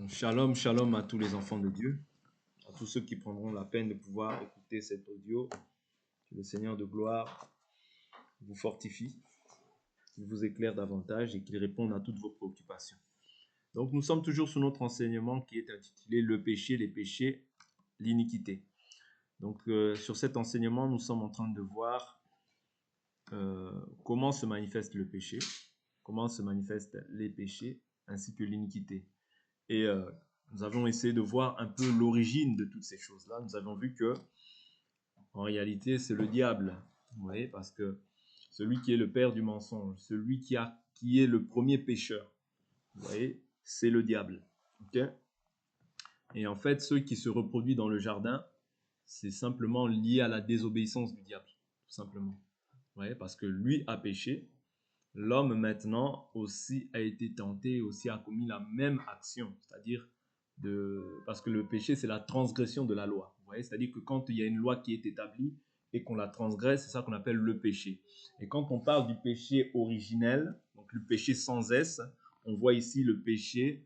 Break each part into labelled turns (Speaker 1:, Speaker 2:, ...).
Speaker 1: Shalom, shalom à tous les enfants de Dieu, à tous ceux qui prendront la peine de pouvoir écouter cet audio. Que le Seigneur de gloire vous fortifie, qu'il vous éclaire davantage et qu'il réponde à toutes vos préoccupations. Donc nous sommes toujours sur notre enseignement qui est intitulé « Le péché, les péchés, l'iniquité ». Donc sur cet enseignement, nous sommes en train de voir comment se manifeste le péché, comment se manifestent les péchés ainsi que l'iniquité. Et nous avons essayé de voir un peu l'origine de toutes ces choses-là. Nous avons vu que, en réalité, c'est le diable. Vous voyez, parce que celui qui est le père du mensonge, celui qui est le premier pécheur, vous voyez, c'est le diable. Okay? Et en fait, ceux qui se reproduisent dans le jardin, c'est simplement lié à la désobéissance du diable, tout simplement. Vous voyez, parce que lui a péché. L'homme maintenant aussi a été tenté, aussi a commis la même action, c'est-à-dire parce que le péché c'est la transgression de la loi. Vous voyez, c'est-à-dire que quand il y a une loi qui est établie et qu'on la transgresse, c'est ça qu'on appelle le péché. Et quand on parle du péché originel, donc le péché sans S, on voit ici le péché,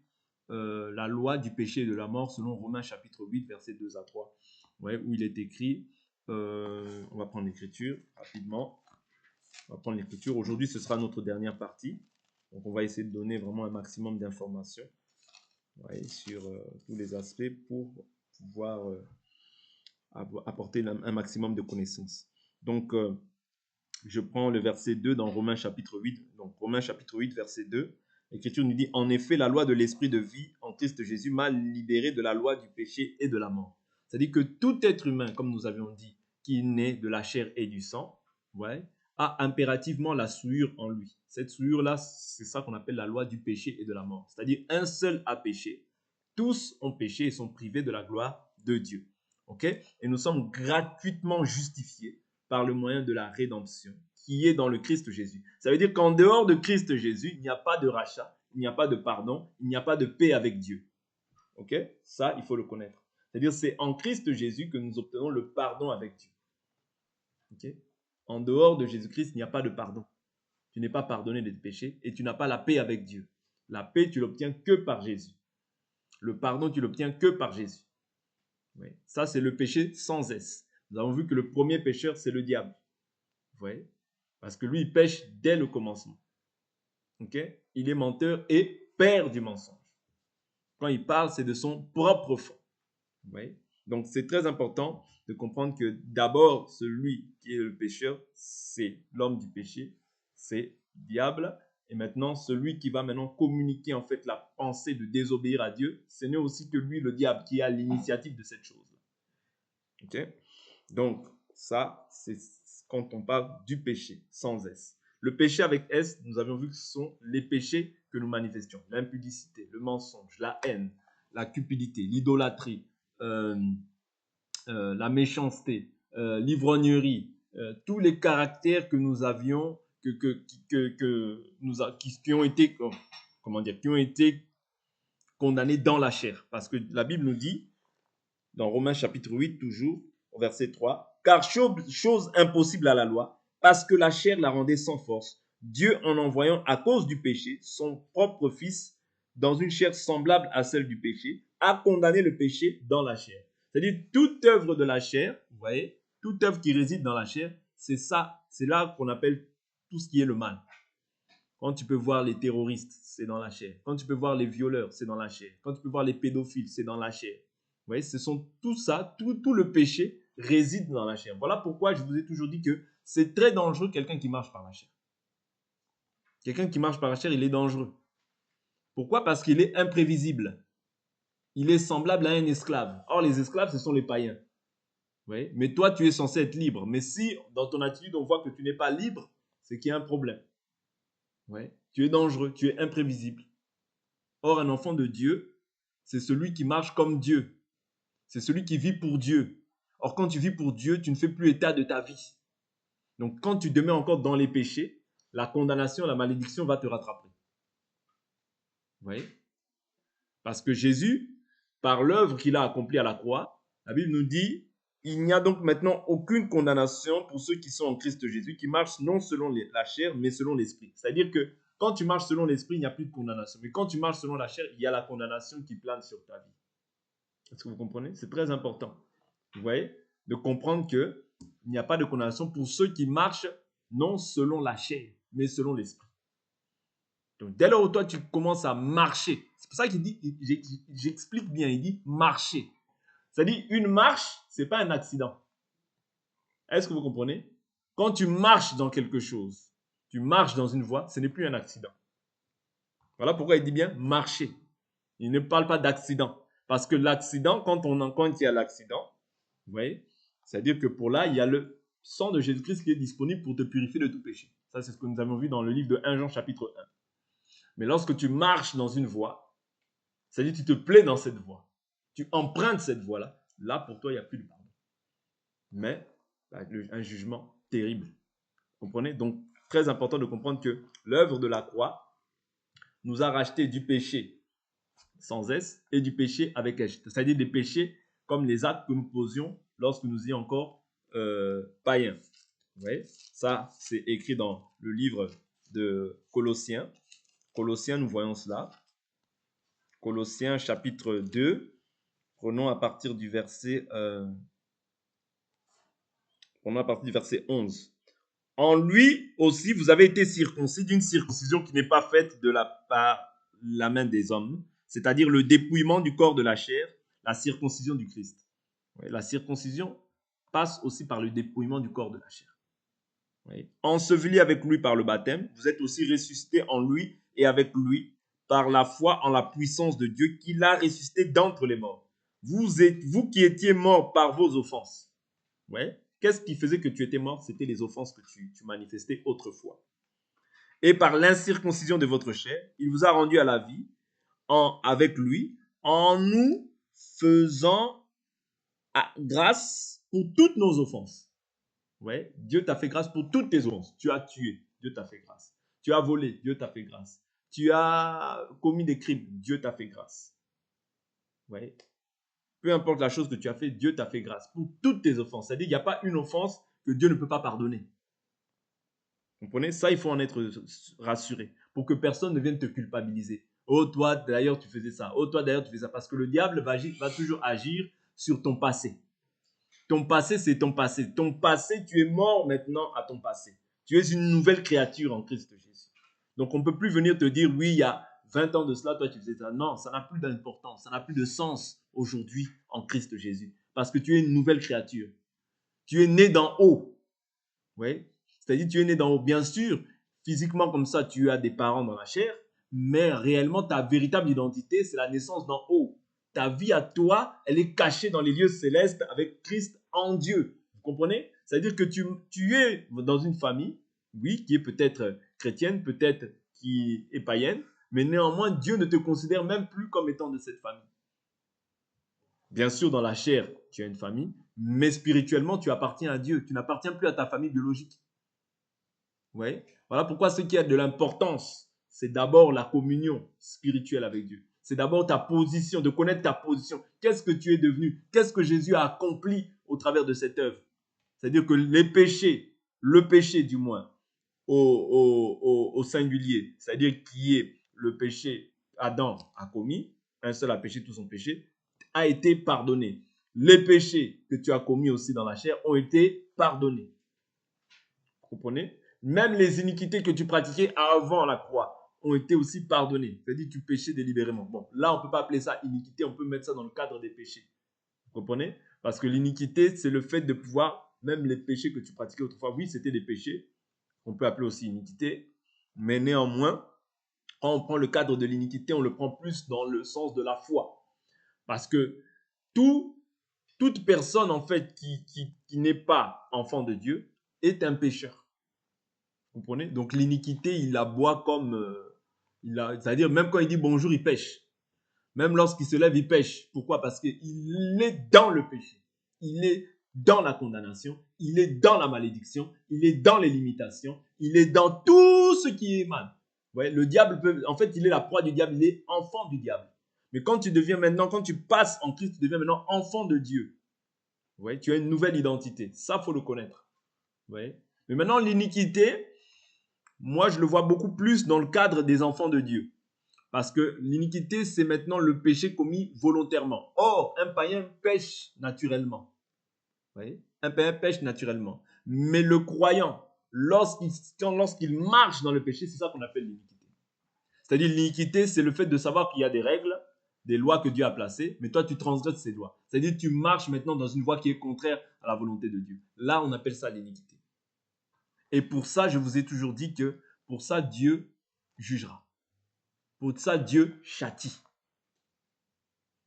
Speaker 1: la loi du péché et de la mort selon Romains chapitre 8, versets 2 à 3, ouais, où il est écrit, on va prendre l'écriture rapidement. On va prendre l'écriture. Aujourd'hui, ce sera notre dernière partie. Donc, on va essayer de donner vraiment un maximum d'informations sur tous les aspects pour pouvoir apporter un maximum de connaissances. Donc, je prends le verset 2 dans Romains chapitre 8. Donc, Romains chapitre 8, verset 2. L'Écriture nous dit « En effet, la loi de l'Esprit de vie en Christ Jésus m'a libéré de la loi du péché et de la mort. » C'est-à-dire que tout être humain, comme nous avions dit, qui naît de la chair et du sang, a impérativement la souillure en lui. Cette souillure-là, c'est ça qu'on appelle la loi du péché et de la mort. C'est-à-dire un seul a péché, tous ont péché et sont privés de la gloire de Dieu. Okay? Et nous sommes gratuitement justifiés par le moyen de la rédemption qui est dans le Christ Jésus. Ça veut dire qu'en dehors de Christ Jésus, il n'y a pas de rachat, il n'y a pas de pardon, il n'y a pas de paix avec Dieu. Ok? Ça, il faut le connaître. C'est-à-dire c'est en Christ Jésus que nous obtenons le pardon avec Dieu. Ok? En dehors de Jésus-Christ, il n'y a pas de pardon. Tu n'es pas pardonné de tes péchés et tu n'as pas la paix avec Dieu. La paix, tu l'obtiens que par Jésus. Le pardon, tu l'obtiens que par Jésus. Oui. Ça, c'est le péché sans S. Nous avons vu que le premier pécheur, c'est le diable. Vous voyez? Parce que lui, il pêche dès le commencement. Okay? Il est menteur et père du mensonge. Quand il parle, c'est de son propre fond. Vous voyez? Donc, c'est très important de comprendre que d'abord, celui qui est le pécheur, c'est l'homme du péché, c'est le diable. Et maintenant, celui qui va maintenant communiquer en fait la pensée de désobéir à Dieu, ce n'est aussi que lui, le diable, qui a l'initiative de cette chose-là. Okay? Donc, ça, c'est quand on parle du péché, sans S. Le péché avec S, nous avions vu que ce sont les péchés que nous manifestions. L'impudicité, le mensonge, la haine, la cupidité, l'idolâtrie, la méchanceté, l'ivrognerie, tous les caractères que nous avions, qui ont été, qui ont été condamnés dans la chair. Parce que la Bible nous dit, dans Romains chapitre 8, toujours, au verset 3, « Car chose impossible à la loi, parce que la chair la rendait sans force, Dieu en envoyant à cause du péché son propre Fils dans une chair semblable à celle du péché, a condamné le péché dans la chair. » C'est-à-dire, toute œuvre de la chair, vous voyez, toute œuvre qui réside dans la chair, c'est ça, c'est là qu'on appelle tout ce qui est le mal. Quand tu peux voir les terroristes, c'est dans la chair. Quand tu peux voir les violeurs, c'est dans la chair. Quand tu peux voir les pédophiles, c'est dans la chair. Vous voyez, ce sont tout ça, tout le péché réside dans la chair. Voilà pourquoi je vous ai toujours dit que c'est très dangereux quelqu'un qui marche par la chair. Quelqu'un qui marche par la chair, il est dangereux. Pourquoi? Parce qu'il est imprévisible. Il est semblable à un esclave. Or, les esclaves, ce sont les païens. Vous voyez? Mais toi, tu es censé être libre. Mais si, dans ton attitude, on voit que tu n'es pas libre, c'est qu'il y a un problème. Ouais. Tu es dangereux, tu es imprévisible. Or, un enfant de Dieu, c'est celui qui marche comme Dieu. C'est celui qui vit pour Dieu. Or, quand tu vis pour Dieu, tu ne fais plus état de ta vie. Donc, quand tu demeures encore dans les péchés, la condamnation, la malédiction va te rattraper. Vous voyez? Parce que Jésus, par l'œuvre qu'il a accomplie à la croix, la Bible nous dit, il n'y a donc maintenant aucune condamnation pour ceux qui sont en Christ Jésus, qui marchent non selon la chair, mais selon l'esprit. C'est-à-dire que Quand tu marches selon l'esprit, il n'y a plus de condamnation. Mais quand tu marches selon la chair, il y a la condamnation qui plane sur ta vie. Est-ce que vous comprenez? C'est très important. Vous voyez? De comprendre qu'il n'y a pas de condamnation pour ceux qui marchent non selon la chair, mais selon l'esprit. Donc, dès lors où toi, tu commences à marcher, c'est pour ça qu'il dit, j'explique bien, il dit marcher. C'est-à-dire, une marche, ce n'est pas un accident. Est-ce que vous comprenez? Quand tu marches dans quelque chose, tu marches dans une voie, ce n'est plus un accident. Voilà pourquoi il dit bien marcher. Il ne parle pas d'accident. Parce que l'accident, quand il y a l'accident, vous voyez, c'est-à-dire que pour là, il y a le sang de Jésus-Christ qui est disponible pour te purifier de tout péché. Ça, c'est ce que nous avons vu dans le livre de 1 Jean chapitre 1. Mais lorsque tu marches dans une voie, c'est-à-dire que tu te plais dans cette voie, tu empruntes cette voie-là, là, pour toi, il n'y a plus de pardon. Mais un jugement terrible. Vous comprenez? Donc, très important de comprendre que l'œuvre de la croix nous a racheté du péché sans S et du péché avec S. C'est-à-dire des péchés comme les actes que nous posions lorsque nous étions encore païens. Vous voyez? Ça, c'est écrit dans le livre de Colossiens. Colossiens, nous voyons cela. Colossiens chapitre 2. Prenons à partir du verset 11. En lui aussi, vous avez été circoncis d'une circoncision qui n'est pas faite par la main des hommes, c'est-à-dire le dépouillement du corps de la chair, la circoncision du Christ. Oui, la circoncision passe aussi par le dépouillement du corps de la chair. Oui. Enseveli avec lui par le baptême, vous êtes aussi ressuscité en lui et avec lui par la foi en la puissance de Dieu qui l'a ressuscité d'entre les morts. Vous qui étiez morts par vos offenses. Ouais. Qu'est-ce qui faisait que tu étais mort? C'était les offenses que tu manifestais autrefois. Et par l'incirconcision de votre chair, il vous a rendu à la vie avec lui en nous faisant grâce pour toutes nos offenses. Ouais. Dieu t'a fait grâce pour toutes tes offenses. Tu as tué, Dieu t'a fait grâce. Tu as volé, Dieu t'a fait grâce. Tu as commis des crimes, Dieu t'a fait grâce. Ouais. Peu importe la chose que tu as fait, Dieu t'a fait grâce pour toutes tes offenses. C'est-à-dire qu'il n'y a pas une offense que Dieu ne peut pas pardonner. Vous comprenez? Ça, il faut en être rassuré pour que personne ne vienne te culpabiliser. Oh, toi, d'ailleurs, tu faisais ça. Oh, toi, d'ailleurs, tu faisais ça. Parce que le diable va toujours agir sur ton passé. Ton passé, c'est ton passé. Ton passé, tu es mort maintenant à ton passé. Tu es une nouvelle créature en Christ Jésus. Donc, on ne peut plus venir te dire, oui, il y a 20 ans de cela, toi, tu faisais ça. Non, ça n'a plus d'importance. Ça n'a plus de sens aujourd'hui en Christ Jésus. Parce que tu es une nouvelle créature. Tu es né d'en haut. Oui. C'est-à-dire, tu es né d'en haut. Bien sûr, physiquement comme ça, tu as des parents dans la chair, mais réellement, ta véritable identité, c'est la naissance d'en haut. Ta vie à toi, elle est cachée dans les lieux célestes avec Christ en Dieu. Vous comprenez? C'est-à-dire que tu es dans une famille, oui, qui est peut-être chrétienne, peut-être qui est païenne, mais néanmoins, Dieu ne te considère même plus comme étant de cette famille. Bien sûr, dans la chair, tu as une famille, mais spirituellement, tu appartiens à Dieu. Tu n'appartiens plus à ta famille biologique. Ouais. Voilà pourquoi ce qui a de l'importance, c'est d'abord la communion spirituelle avec Dieu. C'est d'abord ta position, de connaître ta position. Qu'est-ce que tu es devenu? Qu'est-ce que Jésus a accompli au travers de cette œuvre? C'est-à-dire que les péchés, le péché du moins, au singulier, c'est-à-dire qui est le péché Adam a commis, un seul a péché tout son péché, a été pardonné. Les péchés que tu as commis aussi dans la chair ont été pardonnés. Vous comprenez? Même les iniquités que tu pratiquais avant la croix ont été aussi pardonnées. C'est-à-dire que tu péchais délibérément. Bon, là, on ne peut pas appeler ça iniquité, on peut mettre ça dans le cadre des péchés. Vous comprenez? Parce que l'iniquité, c'est le fait de pouvoir, même les péchés que tu pratiquais autrefois, oui, c'était des péchés, on peut appeler aussi iniquité, mais néanmoins, quand on prend le cadre de l'iniquité, on le prend plus dans le sens de la foi. Parce que toute personne, en fait, qui n'est pas enfant de Dieu est un pécheur. Vous comprenez? Donc l'iniquité, il la boit comme... c'est-à-dire, même quand il dit bonjour, il pêche. Même lorsqu'il se lève, il pêche. Pourquoi? Parce qu'il est dans le péché. Il est dans la condamnation. Il est dans la malédiction. Il est dans les limitations. Il est dans tout ce qui est mal. Ouais, le diable en fait, il est la proie du diable. Il est enfant du diable. Mais quand tu passes en Christ, tu deviens maintenant enfant de Dieu. Ouais, tu as une nouvelle identité. Ça, il faut le connaître. Ouais. Mais maintenant, l'iniquité, moi, je le vois beaucoup plus dans le cadre des enfants de Dieu. Parce que l'iniquité, c'est maintenant le péché commis volontairement. Or, un païen pêche naturellement. Vous voyez? Un païen pêche naturellement. Mais le croyant, lorsqu'il marche dans le péché, c'est ça qu'on appelle l'iniquité. C'est-à-dire l'iniquité, c'est le fait de savoir qu'il y a des règles, des lois que Dieu a placées, mais toi, tu transgresses ces lois. C'est-à-dire que tu marches maintenant dans une voie qui est contraire à la volonté de Dieu. Là, on appelle ça l'iniquité. Et pour ça, je vous ai toujours dit que pour ça, Dieu jugera. Pour ça, Dieu châtie.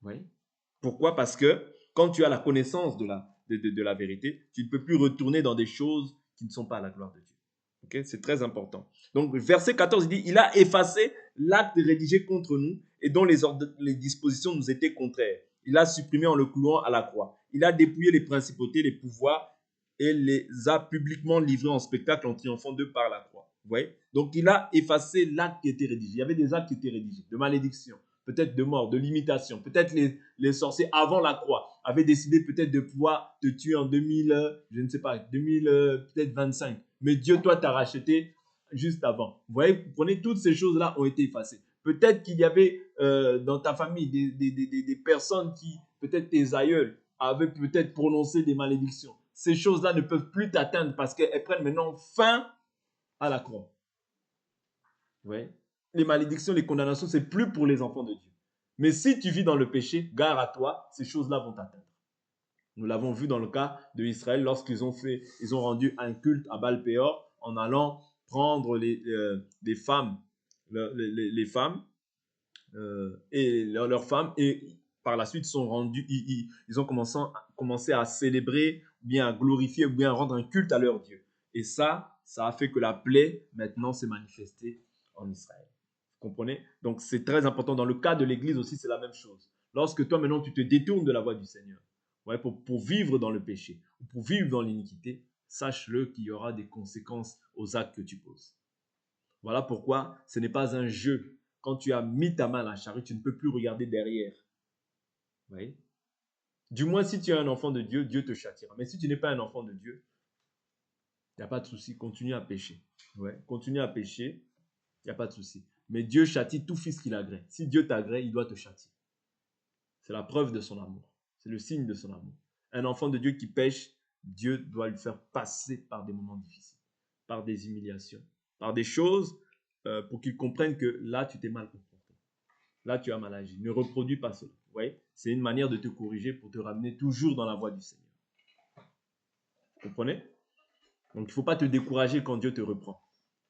Speaker 1: Vous voyez? Pourquoi? Parce que quand tu as la connaissance de la vérité, tu ne peux plus retourner dans des choses qui ne sont pas à la gloire de Dieu. Okay? C'est très important. Donc, verset 14, il dit, il a effacé l'acte rédigé contre nous et dont les dispositions nous étaient contraires. Il a supprimé en le clouant à la croix. Il a dépouillé les principautés, les pouvoirs et les a publiquement livrés en spectacle en triomphant d'eux par la croix. Vous voyez? Donc, il a effacé l'acte qui était rédigé. Il y avait des actes qui étaient rédigés, de malédiction, peut-être de mort, de limitation. Peut-être les sorciers avant la croix avaient décidé peut-être de pouvoir te tuer en 2000, je ne sais pas, 2000, peut-être 25. Mais Dieu, toi, t'a racheté juste avant. Vous voyez, vous prenez toutes ces choses-là ont été effacées. Peut-être qu'il y avait dans ta famille des personnes qui, peut-être tes aïeuls, avaient peut-être prononcé des malédictions. Ces choses-là ne peuvent plus t'atteindre parce qu'elles prennent maintenant fin à la croix. Vous voyez? Les malédictions, les condamnations, c'est plus pour les enfants de Dieu. Mais si tu vis dans le péché, gare à toi, ces choses-là vont t'atteindre. Nous l'avons vu dans le cas de Israël lorsqu'ils ont rendu un culte à Baal-Péor en allant prendre les femmes, les femmes et leurs femmes, et par la suite ils ont commencé à célébrer, bien à glorifier, ou bien à rendre un culte à leur Dieu. Et ça a fait que la plaie maintenant s'est manifestée en Israël. Vous comprenez? Donc c'est très important. Dans le cas de l'Église aussi, c'est la même chose. Lorsque toi maintenant tu te détournes de la voie du Seigneur, ouais, pour vivre dans le péché, ou pour vivre dans l'iniquité, sache-le qu'il y aura des conséquences aux actes que tu poses. Voilà pourquoi ce n'est pas un jeu. Quand tu as mis ta main à la charrue, tu ne peux plus regarder derrière. Vous voyez? Du moins, si tu es un enfant de Dieu, Dieu te châtiera. Mais si tu n'es pas un enfant de Dieu, il n'y a pas de souci. Continue à pécher. Ouais, continue à pécher. Il n'y a pas de souci. Mais Dieu châtie tout fils qu'il agrée. Si Dieu t'agrée, il doit te châtier. C'est la preuve de son amour. C'est le signe de son amour. Un enfant de Dieu qui pêche, Dieu doit lui faire passer par des moments difficiles, par des humiliations, par des choses pour qu'il comprenne que là, tu t'es mal comporté. Là, tu as mal agi. Ne reproduis pas cela. Vous voyez? C'est une manière de te corriger pour te ramener toujours dans la voie du Seigneur. Vous comprenez? Donc, il ne faut pas te décourager quand Dieu te reprend,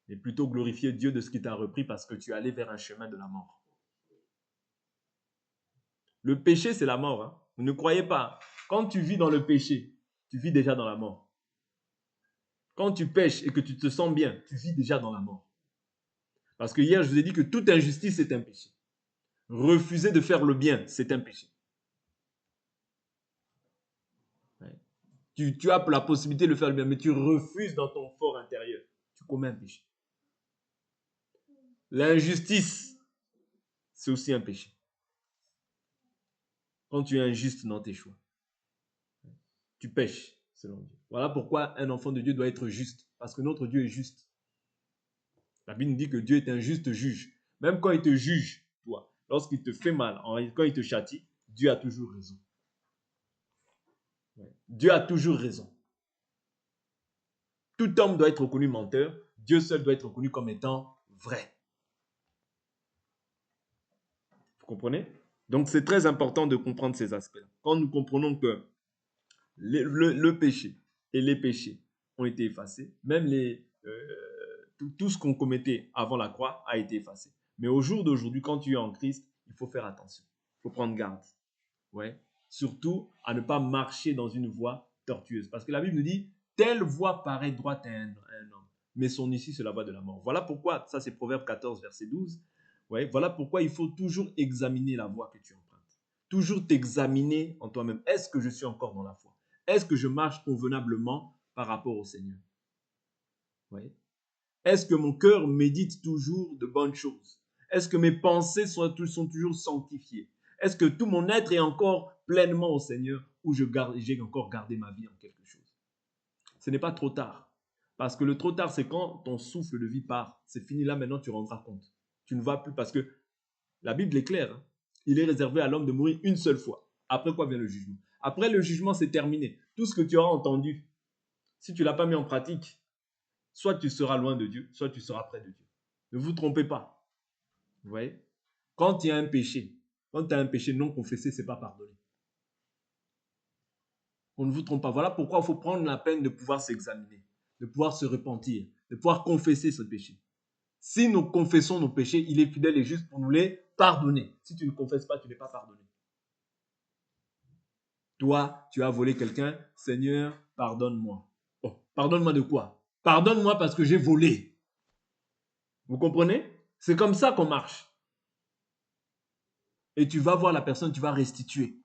Speaker 1: mais plutôt glorifier Dieu de ce qu'il t'a repris parce que tu es allé vers un chemin de la mort. Le péché, c'est la mort. Hein? Vous ne croyez pas. Quand tu vis dans le péché, tu vis déjà dans la mort. Quand tu pêches et que tu te sens bien, tu vis déjà dans la mort. Parce que hier, je vous ai dit que toute injustice est un péché. Refuser de faire le bien, c'est un péché. Tu as la possibilité de faire le bien, mais tu refuses dans ton fort intérieur. Tu commets un péché. L'injustice, c'est aussi un péché. Quand tu es injuste dans tes choix, tu pêches selon Dieu. Voilà pourquoi un enfant de Dieu doit être juste. Parce que notre Dieu est juste. La Bible nous dit que Dieu est un juste juge. Même quand il te juge, toi, lorsqu'il te fait mal, quand il te châtie, Dieu a toujours raison. Dieu a toujours raison. Tout homme doit être reconnu menteur. Dieu seul doit être reconnu comme étant vrai. Vous comprenez? Donc, c'est très important de comprendre ces aspects-là. Quand nous comprenons que le péché et les péchés ont été effacés, même tout ce qu'on commettait avant la croix a été effacé. Mais au jour d'aujourd'hui, quand tu es en Christ, il faut faire attention. Il faut prendre garde. Ouais. Surtout à ne pas marcher dans une voie tortueuse. Parce que la Bible nous dit, telle voie paraît droite à un homme, mais son issue, c'est la voie de la mort. Voilà pourquoi, ça c'est Proverbe 14, verset 12. Ouais, voilà pourquoi il faut toujours examiner la voie que tu empruntes. Toujours t'examiner en toi-même. Est-ce que je suis encore dans la foi? Est-ce que je marche convenablement par rapport au Seigneur? Ouais. Est-ce que mon cœur médite toujours de bonnes choses? Est-ce que mes pensées sont toujours sanctifiées? Est-ce que tout mon être est encore pleinement au Seigneur ou j'ai encore gardé ma vie en quelque chose? Ce n'est pas trop tard. Parce que le trop tard, c'est quand ton souffle de vie part. C'est fini là, maintenant tu rendras compte. Tu ne vas plus parce que la Bible est claire. Hein. Il est réservé à l'homme de mourir une seule fois. Après quoi vient le jugement? Après le jugement, c'est terminé. Tout ce que tu auras entendu, si tu ne l'as pas mis en pratique, soit tu seras loin de Dieu, soit tu seras près de Dieu. Ne vous trompez pas. Vous voyez? Quand il y a un péché, quand tu as un péché non confessé, ce n'est pas pardonné. On ne vous trompe pas. Voilà pourquoi il faut prendre la peine de pouvoir s'examiner, de pouvoir se repentir, de pouvoir confesser ce péché. Si nous confessons nos péchés, il est fidèle et juste pour nous les pardonner. Si tu ne confesses pas, tu n'es pas pardonné. Toi, tu as volé quelqu'un, Seigneur, pardonne-moi. Oh, pardonne-moi de quoi? Pardonne-moi parce que j'ai volé. Vous comprenez? C'est comme ça qu'on marche. Et tu vas voir la personne, tu vas restituer.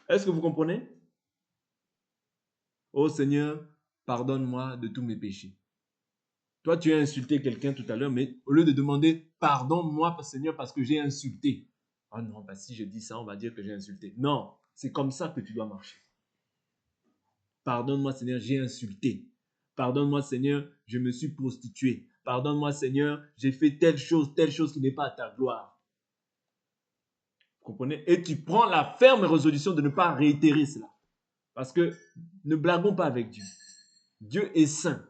Speaker 1: Est-ce que vous comprenez? Oh Seigneur, pardonne-moi de tous mes péchés. Toi, tu as insulté quelqu'un tout à l'heure, mais au lieu de demander pardonne-moi, Seigneur, parce que j'ai insulté. Ah non, bah si je dis ça, on va dire que j'ai insulté. Non, c'est comme ça que tu dois marcher. Pardonne-moi, Seigneur, j'ai insulté. Pardonne-moi, Seigneur, je me suis prostitué. Pardonne-moi, Seigneur, j'ai fait telle chose qui n'est pas à ta gloire. Vous comprenez? Et tu prends la ferme résolution de ne pas réitérer cela. Parce que ne blaguons pas avec Dieu. Dieu est saint.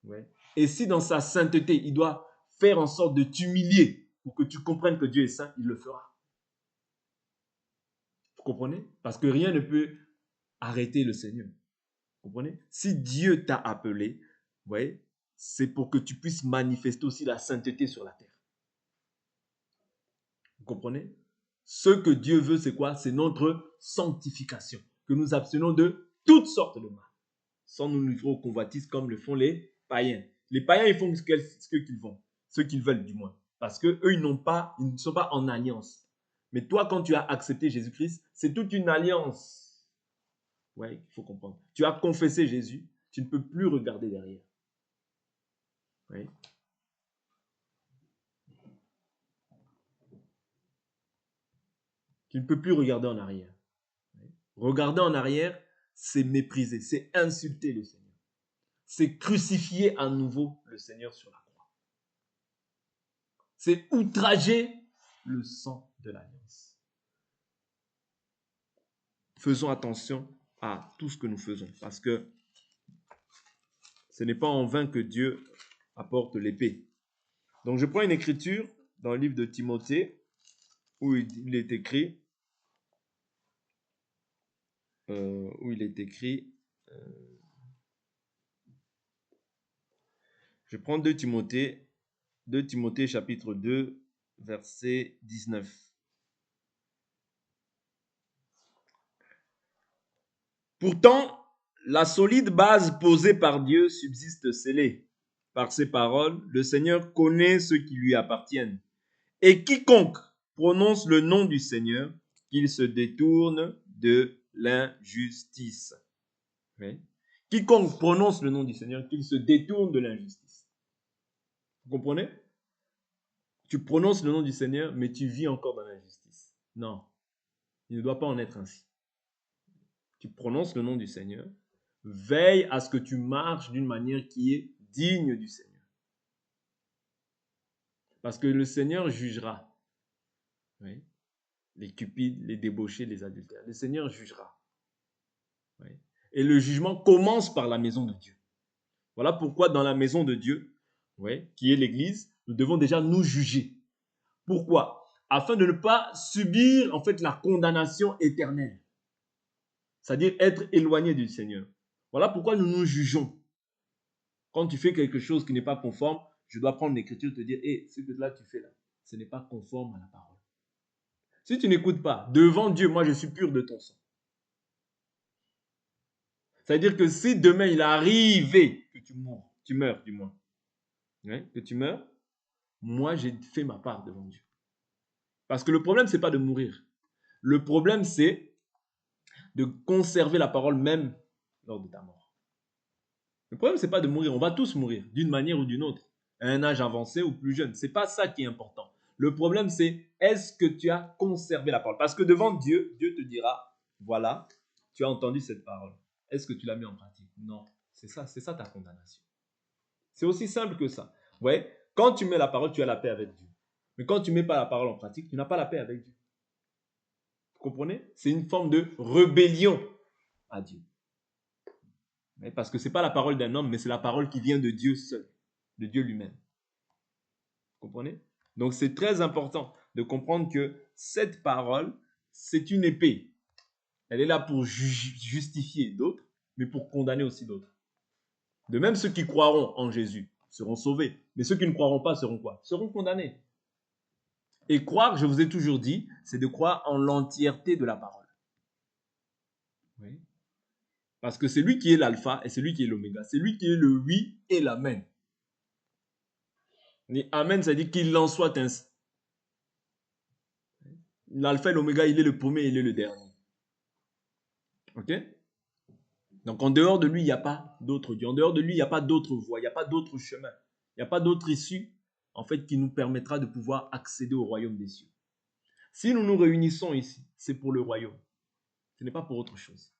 Speaker 1: Ouais. Et si dans sa sainteté, il doit faire en sorte de t'humilier pour que tu comprennes que Dieu est saint, il le fera. Vous comprenez? Parce que rien ne peut arrêter le Seigneur. Vous comprenez? Si Dieu t'a appelé, vous voyez, c'est pour que tu puisses manifester aussi la sainteté sur la terre. Vous comprenez? Ce que Dieu veut, c'est quoi? C'est notre sanctification. Que nous abstenons de toutes sortes de mal. Sans nous livrer aux convoitises comme le font les païens. Les païens, ils font ce qu'ils font. Ce qu'ils veulent, du moins. Parce qu'eux, ils ne sont pas en alliance. Mais toi, quand tu as accepté Jésus-Christ, c'est toute une alliance. Oui, il faut comprendre. Tu as confessé Jésus, tu ne peux plus regarder derrière. Oui. Tu ne peux plus regarder en arrière. Oui. Regarder en arrière, c'est mépriser, c'est insulter le Seigneur. C'est crucifier à nouveau le Seigneur sur la croix. C'est outrager le sang de l'alliance. Faisons attention à tout ce que nous faisons, parce que ce n'est pas en vain que Dieu apporte l'épée. Donc je prends une écriture dans le livre de Timothée, où il est écrit, je prends 2 Timothée chapitre 2, verset 19. Pourtant, la solide base posée par Dieu subsiste scellée. Par ses paroles, le Seigneur connaît ceux qui lui appartiennent. Et quiconque prononce le nom du Seigneur, qu'il se détourne de l'injustice. Oui. Quiconque prononce le nom du Seigneur, qu'il se détourne de l'injustice. Vous comprenez? Tu prononces le nom du Seigneur, mais tu vis encore dans l'injustice. Non, il ne doit pas en être ainsi. Tu prononces le nom du Seigneur, veille à ce que tu marches d'une manière qui est digne du Seigneur. Parce que le Seigneur jugera. Oui. Les cupides, les débauchés, les adultères. Le Seigneur jugera. Oui. Et le jugement commence par la maison de Dieu. Voilà pourquoi dans la maison de Dieu, oui, qui est l'Église, nous devons déjà nous juger. Pourquoi? Afin de ne pas subir en fait la condamnation éternelle. C'est-à-dire être éloigné du Seigneur. Voilà pourquoi nous nous jugeons. Quand tu fais quelque chose qui n'est pas conforme, je dois prendre l'écriture et te dire, hé, ce que là tu fais là, ce n'est pas conforme à la parole. Si tu n'écoutes pas, devant Dieu, moi je suis pur de ton sang. C'est-à-dire que si demain il arrivait que tu meurs du moins, hein, que tu meurs, moi j'ai fait ma part devant Dieu. Parce que le problème, ce n'est pas de mourir. Le problème, c'est de conserver la parole même lors de ta mort. Le problème, ce n'est pas de mourir. On va tous mourir, d'une manière ou d'une autre. À un âge avancé ou plus jeune. Ce n'est pas ça qui est important. Le problème, c'est est-ce que tu as conservé la parole? Parce que devant Dieu, Dieu te dira, voilà, tu as entendu cette parole. Est-ce que tu l'as mis en pratique? Non. C'est ça ta condamnation. C'est aussi simple que ça. Vous voyez, quand tu mets la parole, tu as la paix avec Dieu. Mais quand tu ne mets pas la parole en pratique, tu n'as pas la paix avec Dieu. Vous comprenez? C'est une forme de rébellion à Dieu. Parce que ce n'est pas la parole d'un homme, mais c'est la parole qui vient de Dieu seul, de Dieu lui-même. Vous comprenez? Donc c'est très important de comprendre que cette parole, c'est une épée. Elle est là pour justifier d'autres, mais pour condamner aussi d'autres. De même, ceux qui croiront en Jésus seront sauvés, mais ceux qui ne croiront pas seront quoi? Seront condamnés. Et croire, je vous ai toujours dit, c'est de croire en l'entièreté de la parole. Oui. Parce que c'est lui qui est l'alpha et c'est lui qui est l'oméga. C'est lui qui est le oui et l'amen. Et amen, ça dit qu'il en soit ainsi. L'alpha et l'oméga, il est le premier et il est le dernier. Ok? Donc en dehors de lui, il n'y a pas d'autre Dieu. En dehors de lui, il n'y a pas d'autre voie, il n'y a pas d'autre chemin. Il n'y a pas d'autre issue, en fait, qui nous permettra de pouvoir accéder au royaume des cieux. Si nous nous réunissons ici, c'est pour le royaume. Ce n'est pas pour autre chose.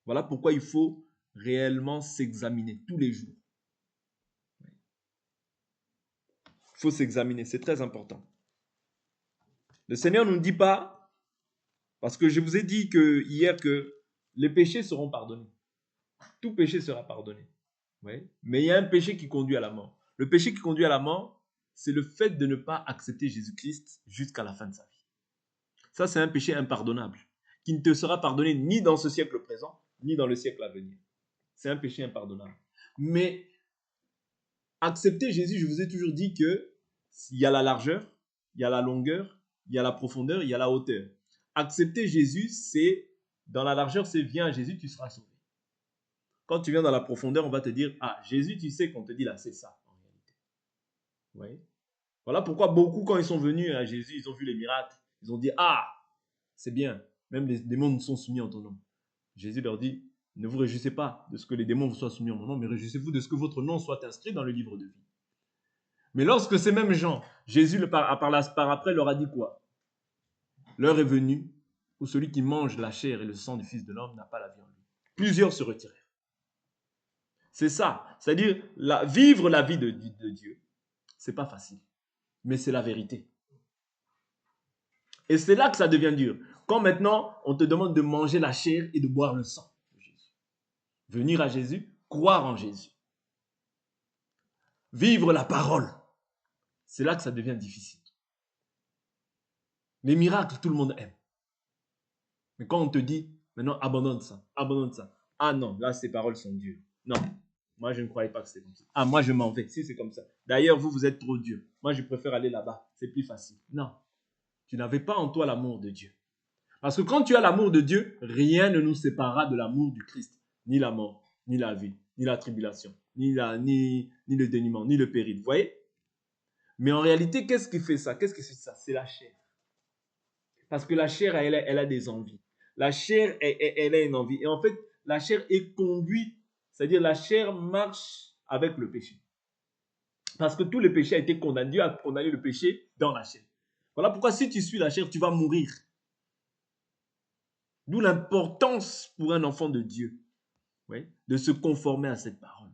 Speaker 1: Voilà pourquoi il faut réellement s'examiner tous les jours. Il faut s'examiner, c'est très important. Le Seigneur ne nous dit pas, parce que je vous ai dit hier que les péchés seront pardonnés. Tout péché sera pardonné. Oui. Mais il y a un péché qui conduit à la mort. Le péché qui conduit à la mort, c'est le fait de ne pas accepter Jésus-Christ jusqu'à la fin de sa vie. Ça, c'est un péché impardonnable, qui ne te sera pardonné ni dans ce siècle présent, ni dans le siècle à venir. C'est un péché impardonnable. Mais accepter Jésus, je vous ai toujours dit qu'il y a la largeur, il y a la longueur, il y a la profondeur, il y a la hauteur. Accepter Jésus, c'est, dans la largeur, c'est viens à Jésus, tu seras sauvé. Quand tu viens dans la profondeur, on va te dire, ah, Jésus, tu sais qu'on te dit là, c'est ça, en réalité. Oui. Voilà pourquoi beaucoup, quand ils sont venus à Jésus, ils ont vu les miracles. Ils ont dit, ah, c'est bien, même les démons sont soumis en ton nom. Jésus leur dit, ne vous réjouissez pas de ce que les démons vous soient soumis en mon nom, mais réjouissez-vous de ce que votre nom soit inscrit dans le livre de vie. Mais lorsque ces mêmes gens, Jésus par après leur a dit quoi? L'heure est venue où celui qui mange la chair et le sang du Fils de l'homme n'a pas la vie en lui. Plusieurs se retirèrent. C'est ça, c'est-à-dire vivre la vie de Dieu, c'est pas facile, mais c'est la vérité. Et c'est là que ça devient dur. Quand maintenant on te demande de manger la chair et de boire le sang de Jésus. Venir à Jésus, croire en Jésus. Vivre la parole. C'est là que ça devient difficile. Les miracles, tout le monde aime. Mais quand on te dit, maintenant abandonne ça, abandonne ça. Ah non, là ces paroles sont dures. Non, moi je ne croyais pas que c'était comme ça. Ah, moi je m'en vais, si c'est comme ça. D'ailleurs, vous êtes trop dur. Moi je préfère aller là-bas, c'est plus facile. Non, tu n'avais pas en toi l'amour de Dieu. Parce que quand tu as l'amour de Dieu, rien ne nous séparera de l'amour du Christ. Ni la mort, ni la vie, ni la tribulation, ni le dénuement, ni le péril. Vous voyez? Mais en réalité, qu'est-ce qui fait ça? Qu'est-ce qui fait ça? C'est la chair. Parce que la chair, elle a des envies. La chair, elle a une envie. Et en fait, la chair est conduite, c'est-à-dire la chair marche avec le péché. Parce que tout le péché a été condamné. Dieu a condamné le péché dans la chair. Voilà pourquoi si tu suis la chair, tu vas mourir. D'où l'importance pour un enfant de Dieu, oui, de se conformer à cette parole.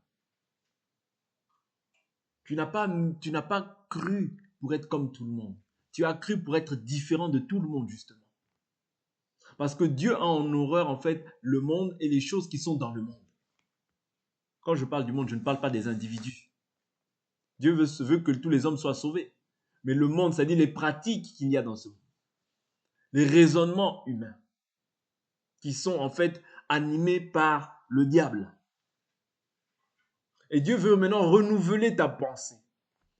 Speaker 1: Tu n'as pas cru pour être comme tout le monde. Tu as cru pour être différent de tout le monde, justement. Parce que Dieu a en horreur, en fait, le monde et les choses qui sont dans le monde. Quand je parle du monde, je ne parle pas des individus. Dieu veut que tous les hommes soient sauvés. Mais le monde, c'est-à-dire les pratiques qu'il y a dans ce monde. Les raisonnements humains qui sont en fait animés par le diable. Et Dieu veut maintenant renouveler ta pensée,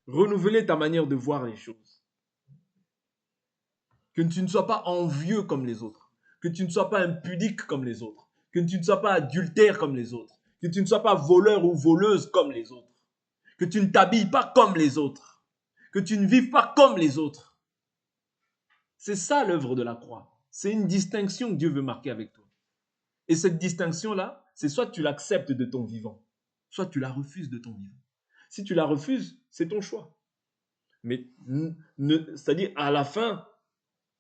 Speaker 1: renouveler ta manière de voir les choses. Que tu ne sois pas envieux comme les autres, que tu ne sois pas impudique comme les autres, que tu ne sois pas adultère comme les autres, que tu ne sois pas voleur ou voleuse comme les autres, que tu ne t'habilles pas comme les autres, que tu ne vives pas comme les autres. C'est ça l'œuvre de la croix. C'est une distinction que Dieu veut marquer avec toi. Et cette distinction-là, c'est soit tu l'acceptes de ton vivant, soit tu la refuses de ton vivant. Si tu la refuses, c'est ton choix. Mais c'est-à-dire à la fin,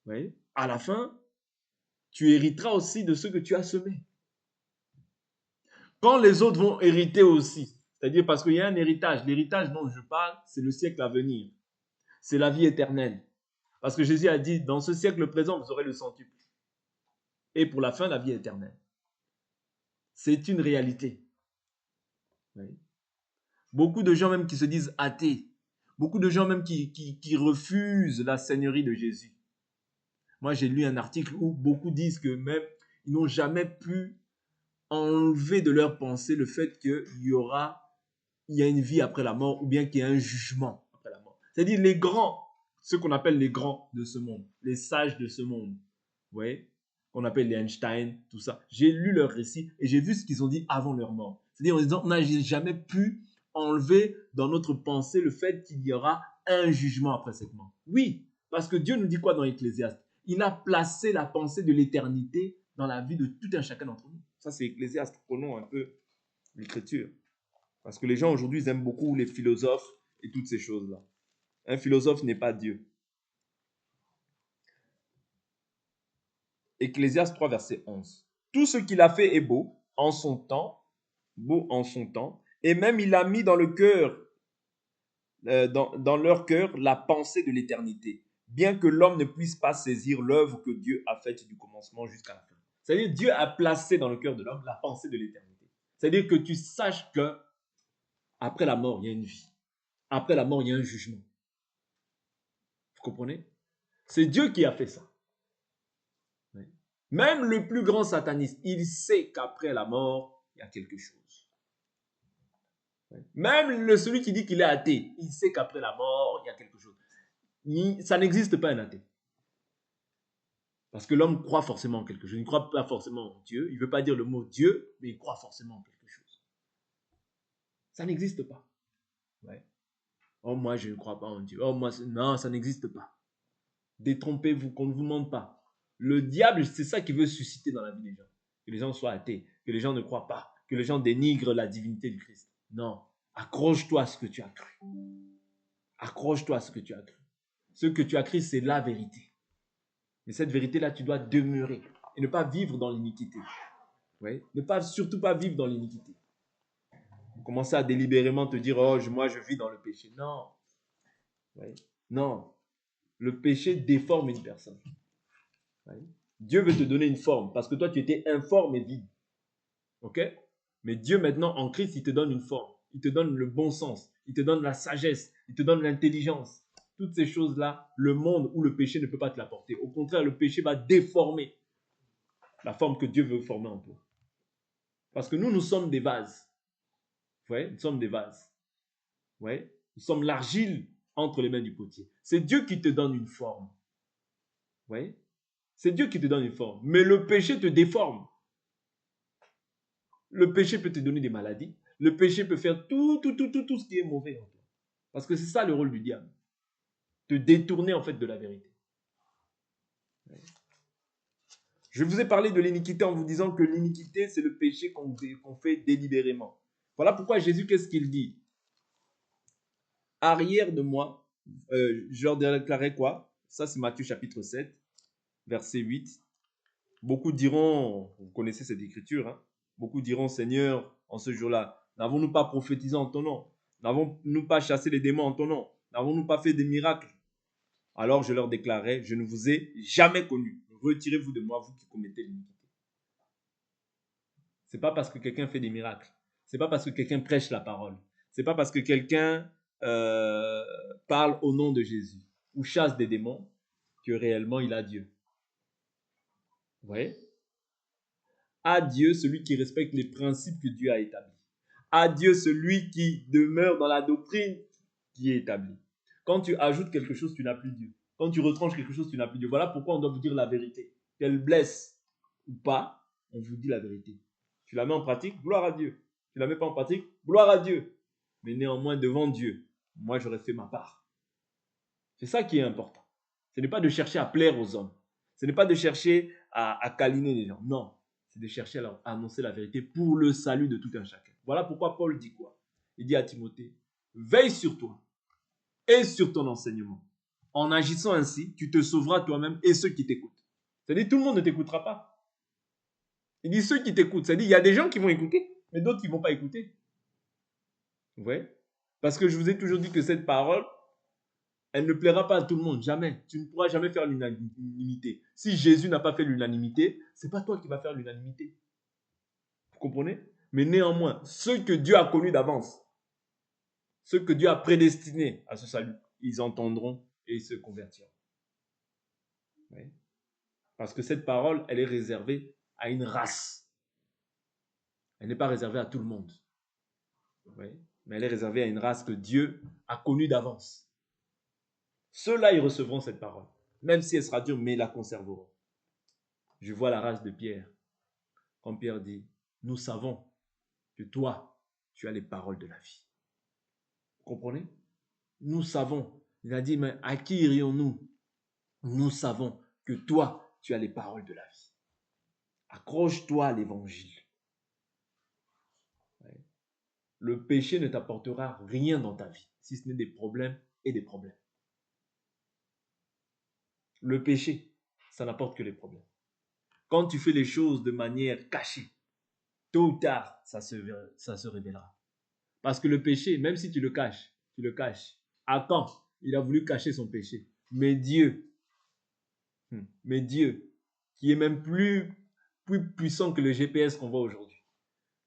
Speaker 1: vous voyez, à la fin, tu hériteras aussi de ce que tu as semé. Quand les autres vont hériter aussi, c'est-à-dire parce qu'il y a un héritage. L'héritage dont je parle, c'est le siècle à venir. C'est la vie éternelle. Parce que Jésus a dit, dans ce siècle présent, vous aurez le centuple. Et pour la fin, la vie éternelle. C'est une réalité. Oui. Beaucoup de gens même qui se disent athées. Beaucoup de gens même qui refusent la seigneurie de Jésus. Moi, j'ai lu un article où beaucoup disent que même ils n'ont jamais pu enlever de leur pensée le fait qu'il y a une vie après la mort ou bien qu'il y a un jugement après la mort. C'est-à-dire les grands, ceux qu'on appelle les grands de ce monde, les sages de ce monde, vous voyez, qu'on appelle les Einstein, tout ça. J'ai lu leurs récits et j'ai vu ce qu'ils ont dit avant leur mort. C'est-à-dire en disant, on n'a jamais pu enlever dans notre pensée le fait qu'il y aura un jugement après cette mort. Oui, parce que Dieu nous dit quoi dans Ecclésiaste? Il a placé la pensée de l'éternité dans la vie de tout un chacun d'entre nous. Ça, c'est Ecclésiaste. Prenons un peu l'écriture. Parce que les gens aujourd'hui, ils aiment beaucoup les philosophes et toutes ces choses-là. Un philosophe n'est pas Dieu. Ecclésiaste 3, verset 11. Tout ce qu'il a fait est beau en son temps, et même il a mis dans le cœur, dans leur cœur, la pensée de l'éternité, bien que l'homme ne puisse pas saisir l'œuvre que Dieu a faite du commencement jusqu'à la fin. C'est-à-dire Dieu a placé dans le cœur de l'homme la pensée de l'éternité. C'est-à-dire que tu saches que après la mort, il y a une vie. Après la mort, il y a un jugement. Vous comprenez? C'est Dieu qui a fait ça. Oui. Même le plus grand sataniste, il sait qu'après la mort, il y a quelque chose. Oui. Même celui qui dit qu'il est athée, il sait qu'après la mort, il y a quelque chose. Ça n'existe pas un athée. Parce que l'homme croit forcément en quelque chose. Il ne croit pas forcément en Dieu. Il ne veut pas dire le mot Dieu, mais il croit forcément en quelque chose. Ça n'existe pas. Ouais. Oh, moi, je ne crois pas en Dieu. Oh, moi, non, ça n'existe pas. Détrompez-vous, qu'on ne vous mente pas. Le diable, c'est ça qu'il veut susciter dans la vie des gens. Que les gens soient athées, que les gens ne croient pas, que les gens dénigrent la divinité du Christ. Non, accroche-toi à ce que tu as cru. Accroche-toi à ce que tu as cru. Ce que tu as cru, c'est la vérité. Mais cette vérité-là, tu dois demeurer et ne pas vivre dans l'iniquité. Oui? Surtout pas vivre dans l'iniquité. Commencer à délibérément te dire, oh, moi, je vis dans le péché. Non. Oui? Non. Le péché déforme une personne. Oui? Dieu veut te donner une forme parce que toi, tu étais informe et vide. Ok? Mais Dieu, maintenant, en Christ, il te donne une forme. Il te donne le bon sens. Il te donne la sagesse. Il te donne l'intelligence. Toutes ces choses-là, le monde ou le péché ne peut pas te l'apporter. Au contraire, le péché va déformer la forme que Dieu veut former en toi. Parce que nous sommes des vases. Vous voyez? Nous sommes des vases. Vous voyez? Nous sommes l'argile entre les mains du potier. C'est Dieu qui te donne une forme. Vous voyez? C'est Dieu qui te donne une forme. Mais le péché te déforme. Le péché peut te donner des maladies. Le péché peut faire tout ce qui est mauvais en toi. Parce que c'est ça le rôle du diable. Te détourner en fait de la vérité. Je vous ai parlé de l'iniquité en vous disant que l'iniquité, c'est le péché qu'on fait délibérément. Voilà pourquoi Jésus, qu'est-ce qu'il dit? Arrière de moi, je leur déclarais quoi? Ça, c'est Matthieu chapitre 7, verset 8. Beaucoup diront, vous connaissez cette écriture, hein? Beaucoup diront, Seigneur, en ce jour-là, n'avons-nous pas prophétisé en ton nom? N'avons-nous pas chassé les démons en ton nom? N'avons-nous pas fait des miracles? Alors je leur déclarais, je ne vous ai jamais connu. Retirez-vous de moi, vous qui commettez l'iniquité. Ce n'est pas parce que quelqu'un fait des miracles. Ce n'est pas parce que quelqu'un prêche la parole. Ce n'est pas parce que quelqu'un parle au nom de Jésus ou chasse des démons que réellement il a Dieu. Vous voyez? À Dieu, celui qui respecte les principes que Dieu a établis. À Dieu, celui qui demeure dans la doctrine qui est établie. Quand tu ajoutes quelque chose, tu n'as plus Dieu. Quand tu retranches quelque chose, tu n'as plus Dieu. Voilà pourquoi on doit vous dire la vérité. Qu'elle blesse ou pas, on vous dit la vérité. Tu la mets en pratique, gloire à Dieu. Tu la mets pas en pratique, gloire à Dieu. Mais néanmoins, devant Dieu, moi, j'aurais fait ma part. C'est ça qui est important. Ce n'est pas de chercher à plaire aux hommes. Ce n'est pas de chercher à câliner les gens. Non. C'est de chercher à annoncer la vérité pour le salut de tout un chacun. Voilà pourquoi Paul dit quoi? Il dit à Timothée, veille sur toi et sur ton enseignement. En agissant ainsi, tu te sauveras toi-même et ceux qui t'écoutent. C'est-à-dire tout le monde ne t'écoutera pas. Il dit ceux qui t'écoutent. C'est-à-dire il y a des gens qui vont écouter. Mais d'autres qui ne vont pas écouter. Vous voyez? Parce que je vous ai toujours dit que cette parole, elle ne plaira pas à tout le monde, jamais. Tu ne pourras jamais faire l'unanimité. Si Jésus n'a pas fait l'unanimité, ce n'est pas toi qui vas faire l'unanimité. Vous comprenez? Mais néanmoins, ceux que Dieu a connus d'avance, ceux que Dieu a prédestinés à ce salut, ils entendront et ils se convertiront. Oui. Parce que cette parole, elle est réservée à une race. Elle n'est pas réservée à tout le monde. Oui. Mais elle est réservée à une race que Dieu a connue d'avance. Ceux-là, ils recevront cette parole. Même si elle sera dure, mais ils la conserveront. Je vois la race de Pierre. Quand Pierre dit, nous savons que toi, tu as les paroles de la vie. Vous comprenez? Nous savons. Il a dit, mais à qui irions-nous? Nous savons que toi, tu as les paroles de la vie. Accroche-toi à l'évangile. Le péché ne t'apportera rien dans ta vie, si ce n'est des problèmes et des problèmes. Le péché, ça n'apporte que les problèmes. Quand tu fais les choses de manière cachée, tôt ou tard, ça se révélera. Parce que le péché, même si tu le caches. Adam, il a voulu cacher son péché. Mais Dieu, qui est même plus puissant que le GPS qu'on voit aujourd'hui,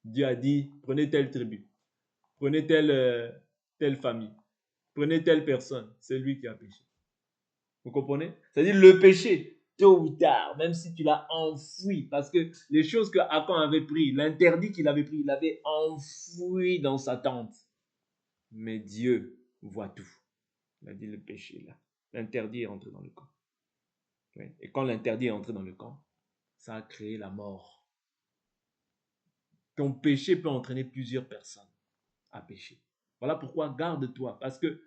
Speaker 1: Dieu a dit, prenez telle tribu, prenez telle famille, prenez telle personne, c'est lui qui a péché. Vous comprenez? C'est-à-dire le péché, tôt ou tard, même si tu l'as enfoui, parce que les choses que Achan avait pris, l'interdit qu'il avait pris, il l'avait enfoui dans sa tente. Mais Dieu voit tout. Il a dit le péché là. L'interdit est entré dans le camp. Et quand l'interdit est entré dans le camp, ça a créé la mort. Ton péché peut entraîner plusieurs personnes à pécher. Voilà pourquoi garde-toi. Parce que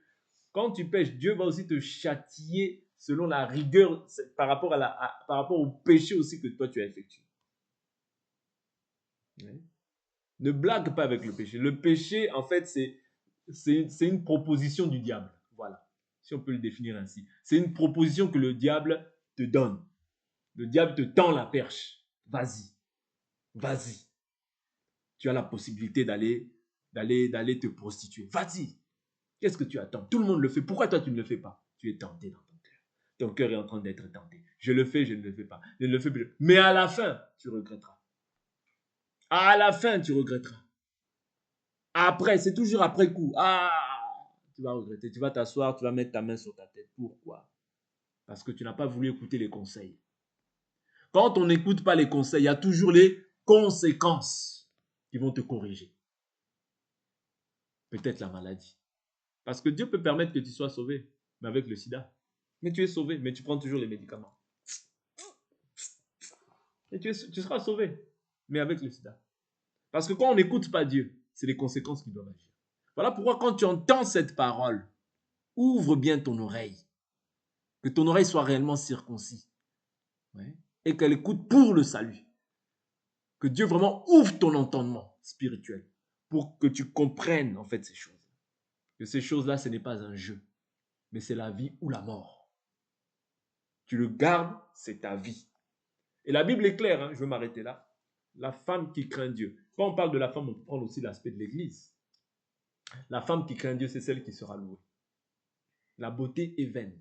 Speaker 1: quand tu pêches, Dieu va aussi te châtier selon la rigueur par rapport au péché aussi que toi tu as effectué. Oui. Ne blague pas avec le péché. Le péché, en fait, c'est une proposition du diable. Voilà, si on peut le définir ainsi. C'est une proposition que le diable te donne. Le diable te tend la perche. Vas-y, vas-y. Tu as la possibilité d'aller te prostituer. Vas-y. Qu'est-ce que tu attends? Tout le monde le fait. Pourquoi toi tu ne le fais pas? Tu es tenté dans ton cœur. Ton cœur est en train d'être tenté. Je le fais, je ne le fais pas. Je ne le fais plus. Mais à la fin, tu regretteras. À la fin, tu regretteras. Après, c'est toujours après coup. Ah, tu vas regretter. Tu vas t'asseoir, tu vas mettre ta main sur ta tête. Pourquoi? Parce que tu n'as pas voulu écouter les conseils. Quand on n'écoute pas les conseils, il y a toujours les conséquences qui vont te corriger. Peut-être la maladie. Parce que Dieu peut permettre que tu sois sauvé, mais avec le sida. Mais tu es sauvé, mais tu prends toujours les médicaments. Et tu seras sauvé, mais avec le sida. Parce que quand on n'écoute pas Dieu, c'est les conséquences qui doivent agir. Voilà pourquoi quand tu entends cette parole, ouvre bien ton oreille. Que ton oreille soit réellement circoncis. Ouais. Et qu'elle écoute pour le salut. Que Dieu vraiment ouvre ton entendement spirituel pour que tu comprennes en fait ces choses. Que ces choses-là, ce n'est pas un jeu, mais c'est la vie ou la mort. Tu le gardes, c'est ta vie. Et la Bible est claire, hein, je veux m'arrêter là. La femme qui craint Dieu. Quand on parle de la femme, on peut prendre aussi l'aspect de l'Église. La femme qui craint Dieu, c'est celle qui sera louée. La beauté est vaine.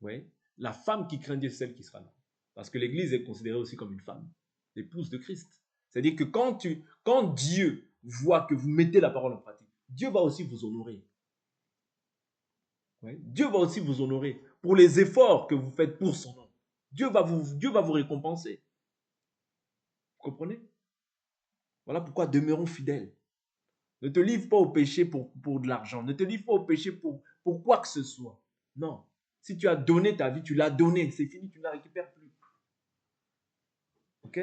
Speaker 1: Oui. La femme qui craint Dieu, c'est celle qui sera louée. Parce que l'Église est considérée aussi comme une femme, l'épouse de Christ. C'est-à-dire que quand Dieu voit que vous mettez la parole en pratique, Dieu va aussi vous honorer. Oui. Dieu va aussi vous honorer pour les efforts que vous faites pour son nom. Dieu va vous récompenser. Vous comprenez? Voilà pourquoi demeurons fidèles. Ne te livre pas au péché pour de l'argent. Ne te livre pas au péché pour quoi que ce soit. Non. Si tu as donné ta vie, tu l'as donnée. C'est fini, tu ne la récupères plus. Ok?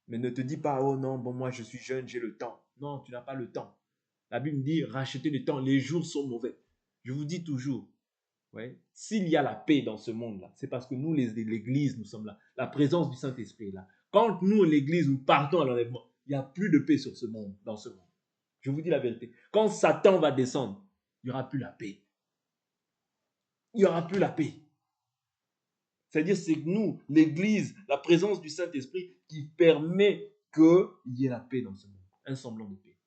Speaker 1: Mais ne te dis pas, oh non, bon, moi je suis jeune, j'ai le temps. Non, tu n'as pas le temps. La Bible dit, rachetez le temps, les jours sont mauvais. Je vous dis toujours, ouais, s'il y a la paix dans ce monde-là, c'est parce que nous, l'Église, nous sommes là. La présence du Saint-Esprit est là. Quand nous, l'Église, nous partons à l'enlèvement, il n'y a plus de paix sur ce monde, dans ce monde. Je vous dis la vérité. Quand Satan va descendre, il n'y aura plus la paix. Il n'y aura plus la paix. C'est-à-dire, c'est nous, l'Église, la présence du Saint-Esprit qui permet qu'il y ait la paix dans ce monde. un semblant de paix.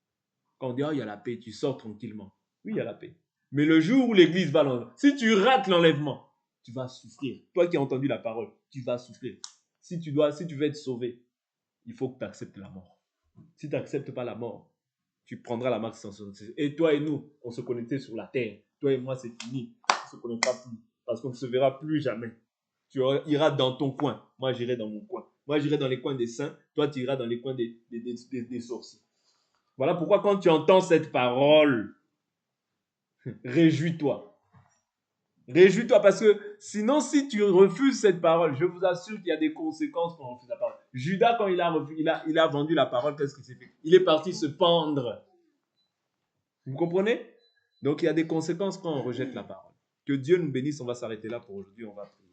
Speaker 1: Quand on dit, oh, il y a la paix, tu sors tranquillement. Oui, il y a la paix. Mais le jour où l'église va l'enlever, si tu rates l'enlèvement, tu vas souffrir. Toi qui as entendu la parole, tu vas souffrir. Si tu veux être sauvé, il faut que tu acceptes la mort. Si tu n'acceptes pas la mort, tu prendras la marque sans sortir. Et toi et nous, on se connectait sur la terre. Toi et moi, c'est fini. On ne se connectera plus. Parce qu'on ne se verra plus jamais. Tu iras dans ton coin. Moi, j'irai dans mon coin. Moi, j'irai dans les coins des saints. Toi, tu iras dans les coins des sorciers. Voilà pourquoi quand tu entends cette parole, réjouis-toi. Réjouis-toi parce que sinon, si tu refuses cette parole, je vous assure qu'il y a des conséquences quand on refuse la parole. Judas, quand il a vendu la parole, qu'est-ce qu'il s'est fait? Il est parti se pendre. Vous comprenez? Donc, il y a des conséquences quand on rejette la parole. Que Dieu nous bénisse. On va s'arrêter là pour aujourd'hui. On va prier.